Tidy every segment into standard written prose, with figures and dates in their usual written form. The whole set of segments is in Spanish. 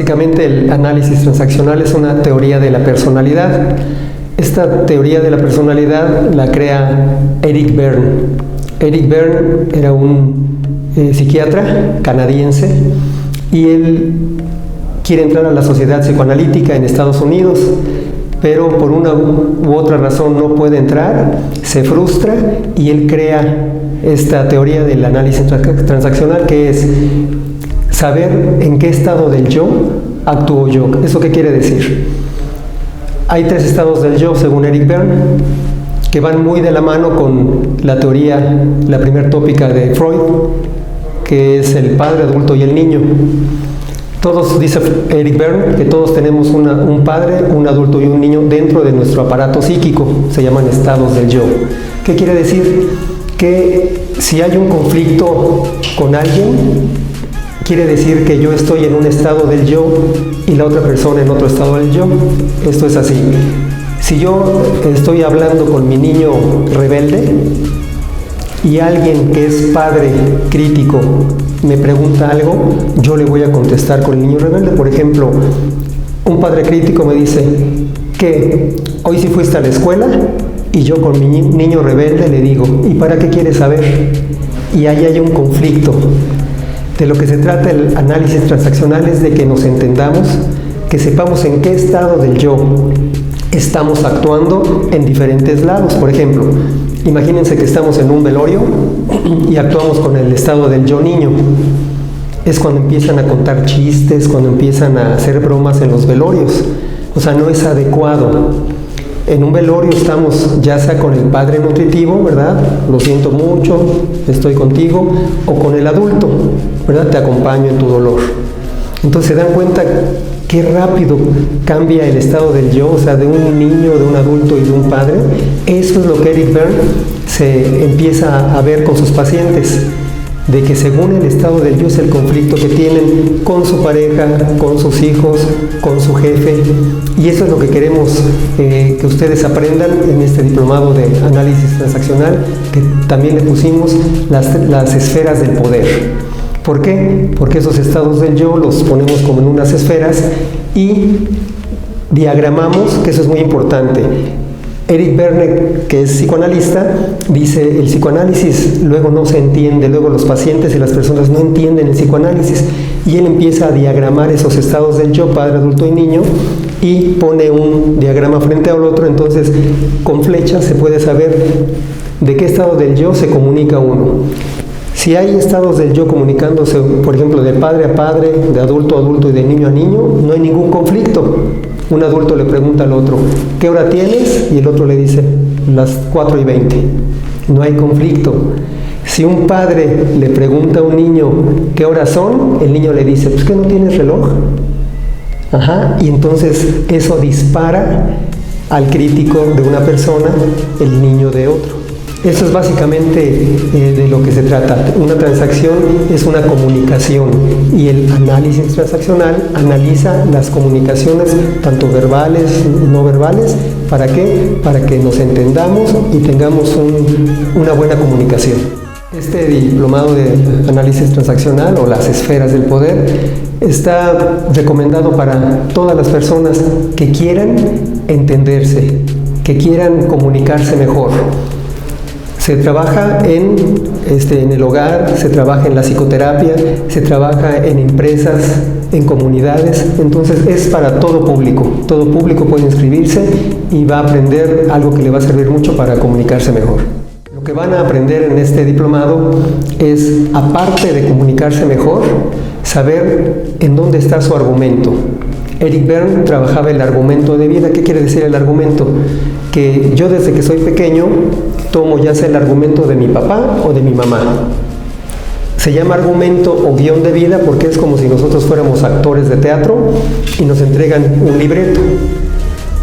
Básicamente el análisis transaccional es una teoría de la personalidad. Esta teoría de la personalidad la crea Eric Berne. Eric Berne era un psiquiatra canadiense y él quiere entrar a la sociedad psicoanalítica en Estados Unidos, pero por una u otra razón no puede entrar, se frustra y él crea esta teoría del análisis transaccional, que es saber en qué estado del yo actúo yo. ¿Eso qué quiere decir? Hay 3 estados del yo, según Eric Berne, que van muy de la mano con la teoría, la primer tópica de Freud, que es el padre, adulto y el niño. Todos, dice Eric Berne, que todos tenemos un padre, un adulto y un niño dentro de nuestro aparato psíquico, se llaman estados del yo. ¿Qué quiere decir? Que si hay un conflicto con alguien, quiere decir que yo estoy en un estado del yo y la otra persona en otro estado del yo. Esto es así. Si yo estoy hablando con mi niño rebelde y alguien que es padre crítico me pregunta algo, yo le voy a contestar con el niño rebelde. Por ejemplo, un padre crítico me dice que hoy sí fuiste a la escuela, y yo con mi niño rebelde le digo, ¿y para qué quieres saber? Y ahí hay un conflicto. De lo que se trata el análisis transaccional es de que nos entendamos, que sepamos en qué estado del yo estamos actuando en diferentes lados. Por ejemplo, imagínense que estamos en un velorio y actuamos con el estado del yo niño. Es cuando empiezan a contar chistes, cuando empiezan a hacer bromas en los velorios. O sea, no es adecuado. En un velorio estamos ya sea con el padre nutritivo, ¿verdad? Lo siento mucho, estoy contigo, o con el adulto, ¿verdad? Te acompaño en tu dolor. Entonces se dan cuenta qué rápido cambia el estado del yo, o sea, de un niño, de un adulto y de un padre. Eso es lo que Eric Berne se empieza a ver con sus pacientes, de que según el estado del yo es el conflicto que tienen con su pareja, con sus hijos, con su jefe, y eso es lo que queremos que ustedes aprendan en este diplomado de análisis transaccional, que también le pusimos las esferas del poder. ¿Por qué? Porque esos estados del yo los ponemos como en unas esferas y diagramamos, que eso es muy importante. Eric Berne, que es psicoanalista, dice, el psicoanálisis luego no se entiende, luego los pacientes y las personas no entienden el psicoanálisis, y él empieza a diagramar esos estados del yo, padre, adulto y niño, y pone un diagrama frente al otro. Entonces con flechas se puede saber de qué estado del yo se comunica uno. Si hay estados del yo comunicándose, por ejemplo, de padre a padre, de adulto a adulto y de niño a niño, no hay ningún conflicto. Un adulto le pregunta al otro, ¿qué hora tienes? Y el otro le dice, las 4:20. No hay conflicto. Si un padre le pregunta a un niño, ¿qué horas son? El niño le dice, pues, ¿que no tienes reloj? Ajá. Y entonces eso dispara al crítico de una persona, el niño de otro. Eso es básicamente de lo que se trata. Una transacción es una comunicación, y el análisis transaccional analiza las comunicaciones, tanto verbales y no verbales. ¿Para qué? Para que nos entendamos y tengamos una buena comunicación. Este diplomado de análisis transaccional, o las esferas del poder, está recomendado para todas las personas que quieran entenderse, que quieran comunicarse mejor. Se trabaja en el hogar, se trabaja en la psicoterapia, se trabaja en empresas, en comunidades. Entonces es para todo público puede inscribirse y va a aprender algo que le va a servir mucho para comunicarse mejor. Lo que van a aprender en este diplomado es, aparte de comunicarse mejor, saber en dónde está su argumento. Eric Berne trabajaba el argumento de vida. ¿Qué quiere decir el argumento? Que yo desde que soy pequeño tomo ya sea el argumento de mi papá o de mi mamá. Se llama argumento o guión de vida porque es como si nosotros fuéramos actores de teatro y nos entregan un libreto.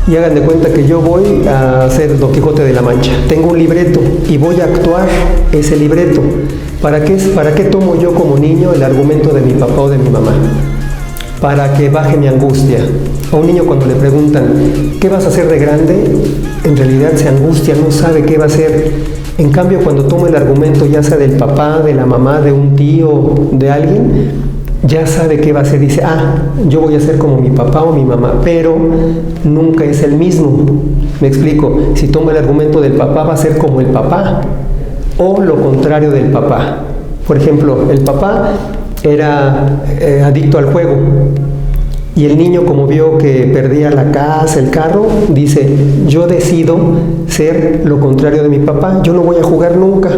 Y hagan de cuenta que yo voy a hacer Don Quijote de la Mancha. Tengo un libreto y voy a actuar ese libreto. ¿Para qué tomo yo como niño el argumento de mi papá o de mi mamá? Para que baje mi angustia. A un niño, cuando le preguntan, ¿qué vas a hacer de grande?, en realidad se angustia, no sabe qué va a hacer. En cambio, cuando toma el argumento, ya sea del papá, de la mamá, de un tío, de alguien, ya sabe qué va a hacer, dice, yo voy a ser como mi papá o mi mamá, pero nunca es el mismo. Me explico, si toma el argumento del papá va a ser como el papá, o lo contrario del papá. Por ejemplo, el papá era adicto al juego, y el niño, como vio que perdía la casa, el carro, dice, yo decido ser lo contrario de mi papá, yo no voy a jugar nunca.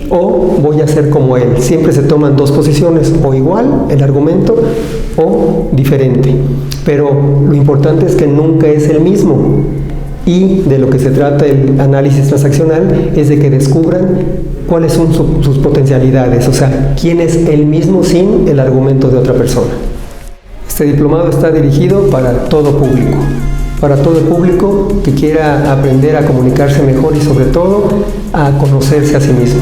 O voy a ser como él. Siempre se toman dos posiciones, o igual el argumento o diferente, pero lo importante es que nunca es el mismo, y de lo que se trata el análisis transaccional es de que descubran cuáles son sus potencialidades, o sea, quién es el mismo sin el argumento de otra persona. Este diplomado está dirigido para todo público que quiera aprender a comunicarse mejor y sobre todo a conocerse a sí mismo.